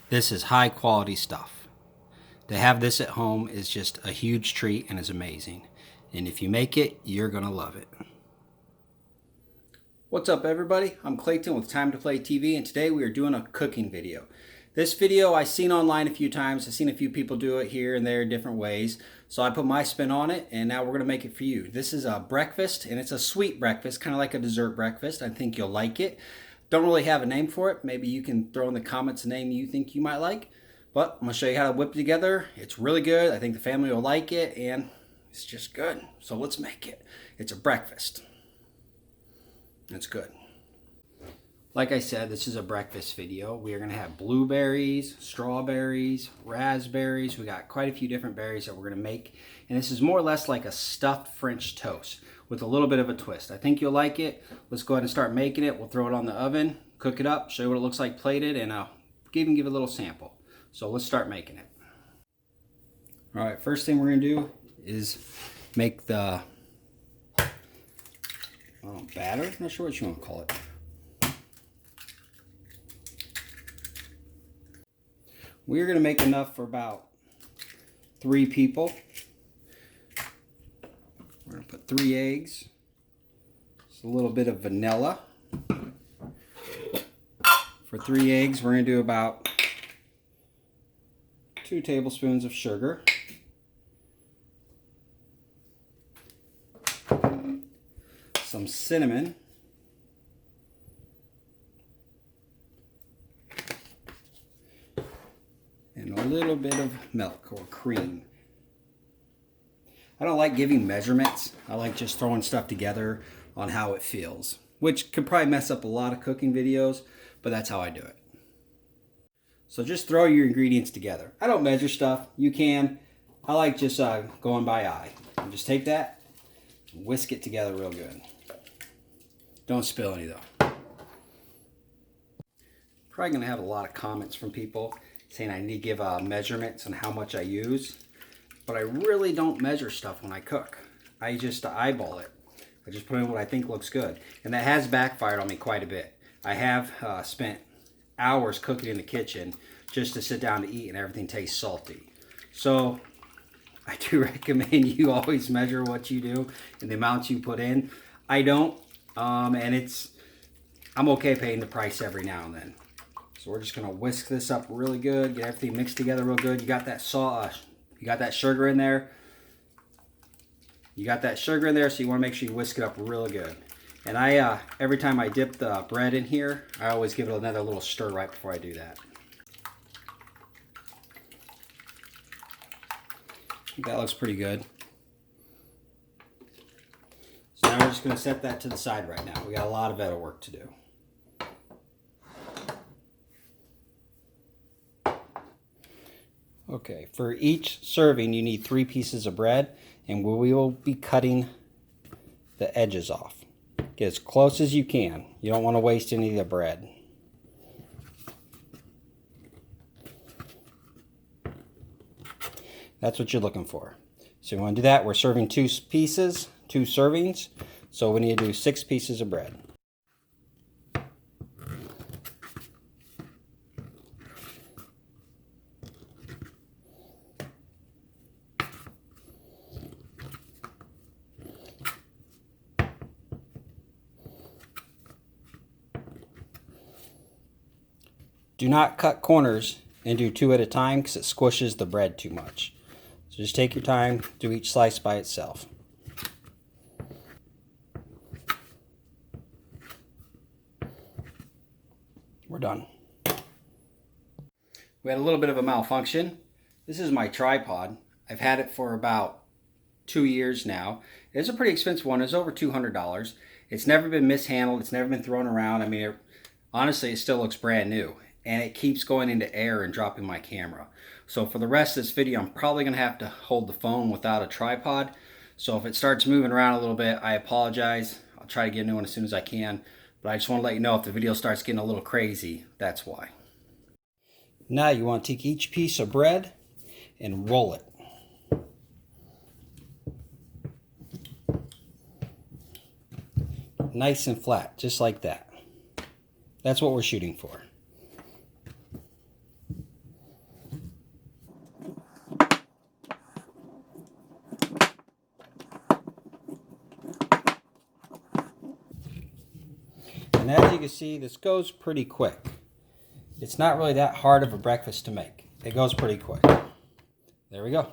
This is high quality stuff. To have this at home is just a huge treat and is amazing. And if you make it, you're gonna love it. What's up everybody? I'm Clayton with Time to Play TV, and today we are doing a cooking video. This video I've seen online a few times. I've seen a few people do it here and there different ways. So I put my spin on it, and now we're gonna make it for you. This is a breakfast, and it's a sweet breakfast, kind of like a dessert breakfast. I think you'll like it. Don't really have a name for it. Maybe you can throw in the comments a name you think you might like. But I'm gonna show you how to whip it together. It's really good. I think the family will like it, and it's just good. So let's make it. It's a breakfast. It's good. Like I said, this is a breakfast video. We are gonna have blueberries, strawberries, raspberries. We got quite a few different berries that we're gonna make. And this is more or less like a stuffed French toast with a little bit of a twist. I think you'll like it. Let's go ahead and start making it. We'll throw it on the oven, cook it up, show you what it looks like plated, and I'll even give it a little sample. So let's start making it. All right, first thing we're gonna do is make the batter. I'm not sure what you want to call it. We're gonna make enough for about 3 people. We're gonna put 3 eggs. Just a little bit of vanilla. For 3 eggs, we're gonna do about 2 tablespoons of sugar. Some cinnamon. And a little bit of milk or cream. I don't like giving measurements. I like just throwing stuff together on how it feels, which could probably mess up a lot of cooking videos, but that's how I do it. So just throw your ingredients together. I don't measure stuff. You can. I like just going by eye. And just take that and whisk it together real good. Don't spill any though. Probably gonna have a lot of comments from people saying I need to give measurements on how much I use, but I really don't measure stuff when I cook. I just eyeball it. I just put in what I think looks good, and that has backfired on me quite a bit. I have spent hours cooking in the kitchen just to sit down to eat, and everything tastes salty. So I do recommend you always measure what you do and the amounts you put in. I don't, and I'm okay paying the price every now and then. So we're just gonna whisk this up really good, get everything mixed together real good. You got that you got that sugar in there. You got that sugar in there, so you want to make sure you whisk it up really good. And I every time I dip the bread in here, I always give it another little stir right before I do that. I think that looks pretty good. So now we're just gonna set that to the side right now. We got a lot of edible work to do. Okay, for each serving you need 3 pieces of bread, and we will be cutting the edges off. Get as close as you can. You don't want to waste any of the bread. That's what you're looking for. So you want to do that. We're serving 2 pieces, 2 servings, so we need to do 6 pieces of bread. Do not cut corners and do 2 at a time because it squishes the bread too much. So just take your time, do each slice by itself. We're done. We had a little bit of a malfunction. This is my tripod. I've had it for about 2 years now. It's a pretty expensive one. It's over $200. It's never been mishandled. It's never been thrown around. I mean, honestly, it still looks brand new. And it keeps going into air and dropping my camera. So for the rest of this video, I'm probably gonna have to hold the phone without a tripod. So if it starts moving around a little bit, I apologize. I'll try to get a new one as soon as I can. But I just wanna let you know if the video starts getting a little crazy, that's why. Now you wanna take each piece of bread and roll it. Nice and flat, just like that. That's what we're shooting for. And as you can see, this goes pretty quick. It's not really that hard of a breakfast to make. It goes pretty quick. There we go.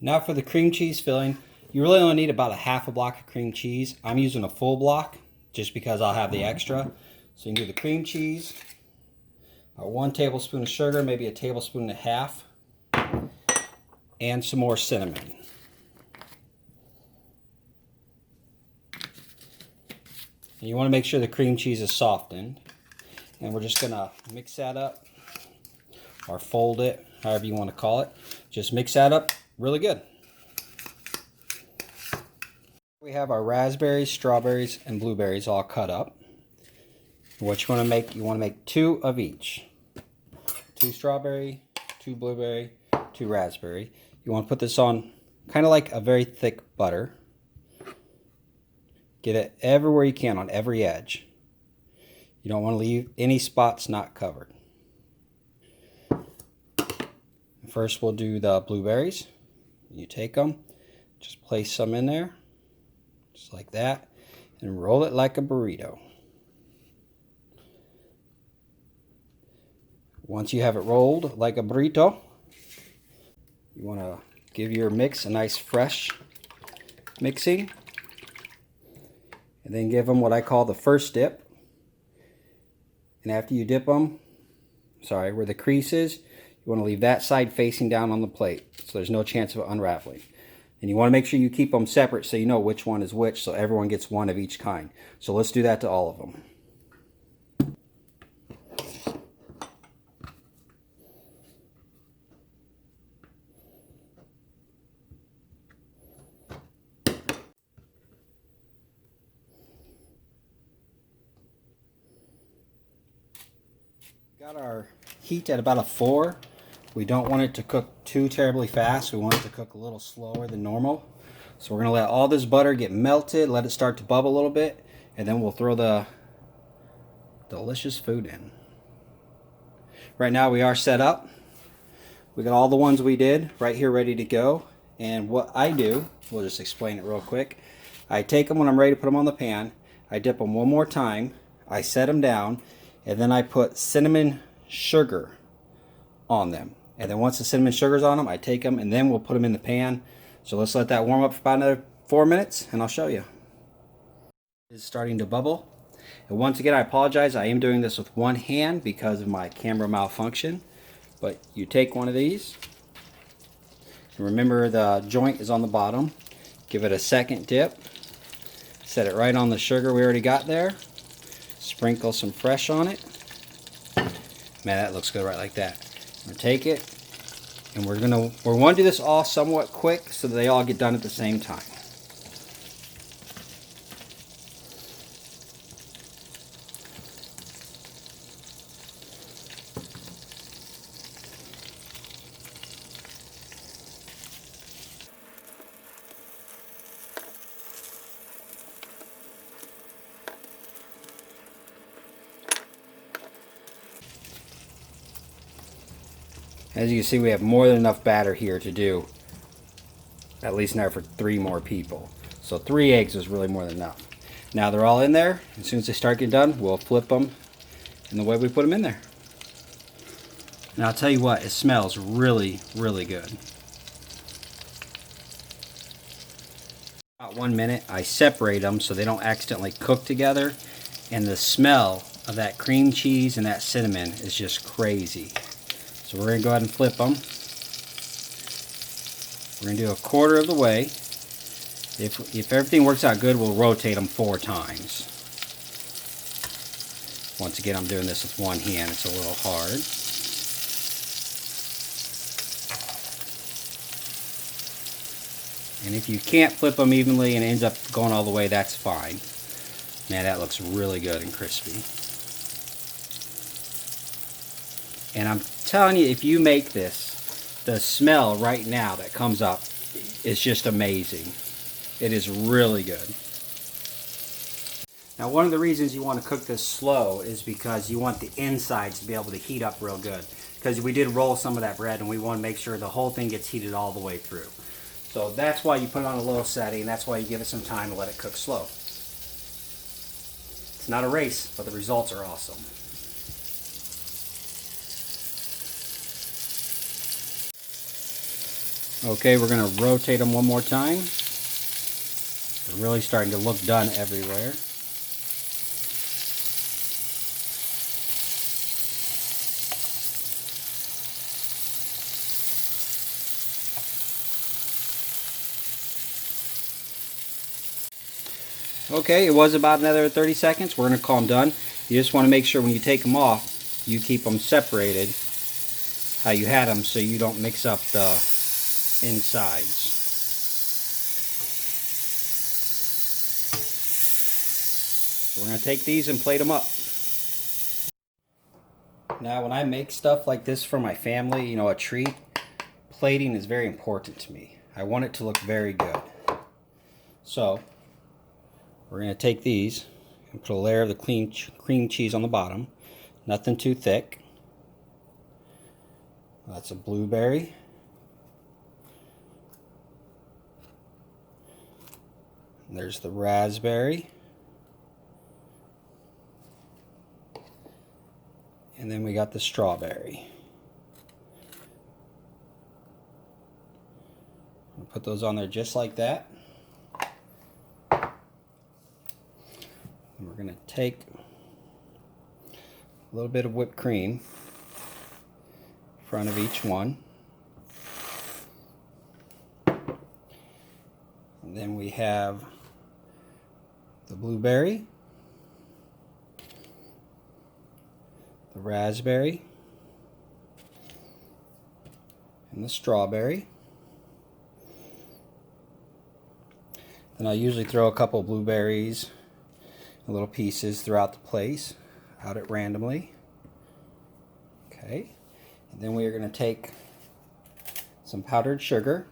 Now for the cream cheese filling, you really only need about a half a block of cream cheese. I'm using a full block just because I'll have the extra. So you can do the cream cheese, 1 tablespoon of sugar, maybe a tablespoon and a half, and some more cinnamon. And you want to make sure the cream cheese is softened. And we're just going to mix that up, or fold it, however you want to call it. Just mix that up really good. We have our raspberries, strawberries, and blueberries all cut up. What you want to make 2 of each. 2 strawberry, 2 blueberry, 2 raspberry. You want to put this on kind of like a very thick butter. Get it everywhere you can, on every edge. You don't want to leave any spots not covered. First we'll do the blueberries. You take them, just place some in there, just like that, and roll it like a burrito. Once you have it rolled like a burrito, you want to give your mix a nice fresh mixing, and then give them what I call the first dip. And after you dip them, where the crease is, you want to leave that side facing down on the plate so there's no chance of unraveling. And you want to make sure you keep them separate so you know which one is which, so everyone gets one of each kind. So let's do that to all of them. Got our heat at about a 4. We don't want it to cook too terribly fast. We want it to cook a little slower than normal. So we're going to let all this butter get melted, let it start to bubble a little bit, and then we'll throw the delicious food in. Right now we are set up. We got all the ones we did right here ready to go. And what I do, we'll just explain it real quick. I take them when I'm ready to put them on the pan. I dip them one more time. I set them down. And then I put cinnamon sugar on them. And then once the cinnamon sugar's on them, I take them and then we'll put them in the pan. So let's let that warm up for about another 4 minutes and I'll show you. It's starting to bubble. And once again, I apologize. I am doing this with one hand because of my camera malfunction. But you take one of these. And remember, the joint is on the bottom. Give it a second dip. Set it right on the sugar we already got there. Sprinkle some fresh on it. Man, that looks good right like that. I'm gonna take it, and we're gonna do this all somewhat quick so that they all get done at the same time. As you can see, we have more than enough batter here to do at least now for 3 more people. So 3 eggs is really more than enough. Now they're all in there. As soon as they start getting done, we'll flip them in the way we put them in there. Now I'll tell you what, it smells really, really good. About 1 minute, I separate them so they don't accidentally cook together. And the smell of that cream cheese and that cinnamon is just crazy. So we're going to go ahead and flip them. We're going to do a quarter of the way. If everything works out good, we'll rotate them 4 times. Once again, I'm doing this with one hand. It's a little hard. And if you can't flip them evenly and it ends up going all the way, that's fine. Man, that looks really good and crispy. And I'm telling you, if you make this, the smell right now that comes up is just amazing. It is really good. Now, one of the reasons you want to cook this slow is because you want the insides to be able to heat up real good. Because we did roll some of that bread and we want to make sure the whole thing gets heated all the way through. So that's why you put it on a low setting. That's why you give it some time to let it cook slow. It's not a race, but the results are awesome. Okay, we're going to rotate them one more time. They're really starting to look done everywhere. Okay, it was about another 30 seconds. We're going to call them done. You just want to make sure when you take them off, you keep them separated how you had them so you don't mix up the insides. So we're going to take these and plate them up. Now when I make stuff like this for my family, you know, a treat, plating is very important to me. I want it to look very good. So we're going to take these and put a layer of the cream cheese on the bottom. Nothing too thick. That's a blueberry. And there's the raspberry. And then we got the strawberry. We'll put those on there just like that. And we're going to take a little bit of whipped cream in front of each one. And then we have the blueberry, the raspberry, and the strawberry. Then I usually throw a couple of blueberries, little pieces throughout the place, out at randomly. Okay, and then we are going to take some powdered sugar,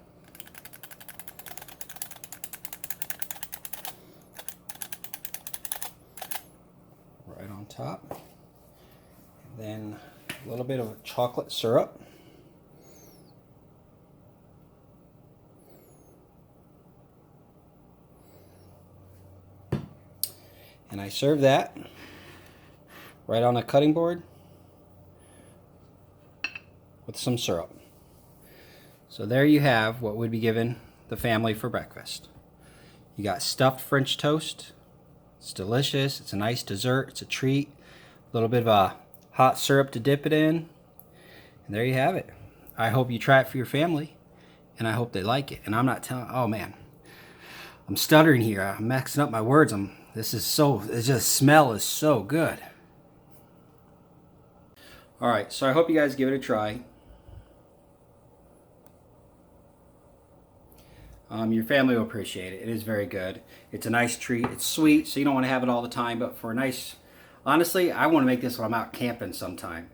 right on top, and then a little bit of chocolate syrup. And I serve that right on a cutting board with some syrup. So there you have what would be given the family for breakfast. You got stuffed French toast. It's delicious. It's a nice dessert. It's a treat. A little bit of a hot syrup to dip it in. And there you have it. I hope you try it for your family, and I hope they like it. And I'm not telling, oh man, I'm stuttering here. I'm mixing up my words. This is so, it just smell is so good. Alright, so I hope you guys give it a try. Your family will appreciate it. It is very good. It's a nice treat. It's sweet, so you don't want to have it all the time, but for a nice, honestly, I want to make this when I'm out camping sometime.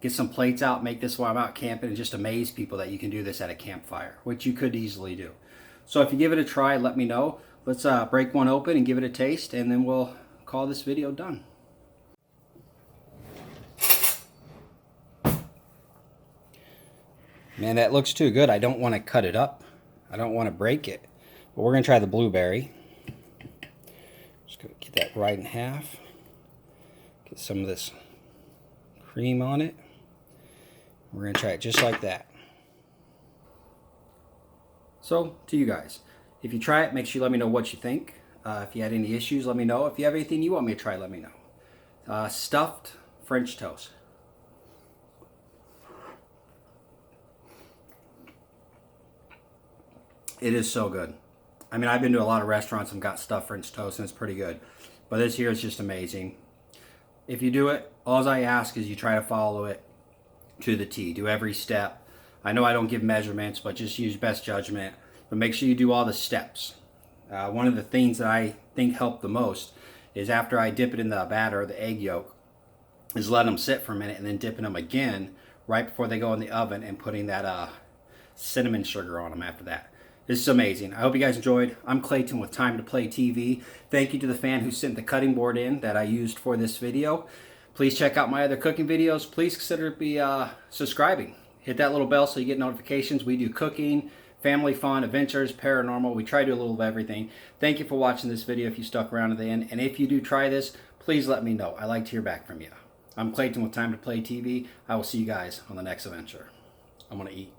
Get some plates out, make this while I'm out camping, and just amaze people that you can do this at a campfire, which you could easily do. So if you give it a try, let me know. Let's break one open and give it a taste, and then we'll call this video done. Man, that looks too good. I don't want to cut it up. I don't want to break it. But we're going to try the blueberry. Just going to get that right in half. Get some of this cream on it. We're going to try it just like that. So, to you guys. If you try it, make sure you let me know what you think. If you had any issues, let me know. If you have anything you want me to try, let me know. Stuffed French toast. It is so good. I mean, I've been to a lot of restaurants and got stuffed French toast, and it's pretty good. But this here is just amazing. If you do it, all I ask is you try to follow it to the T. Do every step. I know I don't give measurements, but just use best judgment. But make sure you do all the steps. One of the things that I think help the most is after I dip it in the batter, the egg yolk, is let them sit for a minute and then dipping them again right before they go in the oven and putting that cinnamon sugar on them after that. This is amazing. I hope you guys enjoyed. I'm Clayton with Time to Play TV. Thank you to the fan who sent the cutting board in that I used for this video. Please check out my other cooking videos. Please consider subscribing. Hit that little bell so you get notifications. We do cooking, family fun, adventures, paranormal. We try to do a little of everything. Thank you for watching this video if you stuck around to the end. And if you do try this, please let me know. I like to hear back from you. I'm Clayton with Time to Play TV. I will see you guys on the next adventure. I'm going to eat.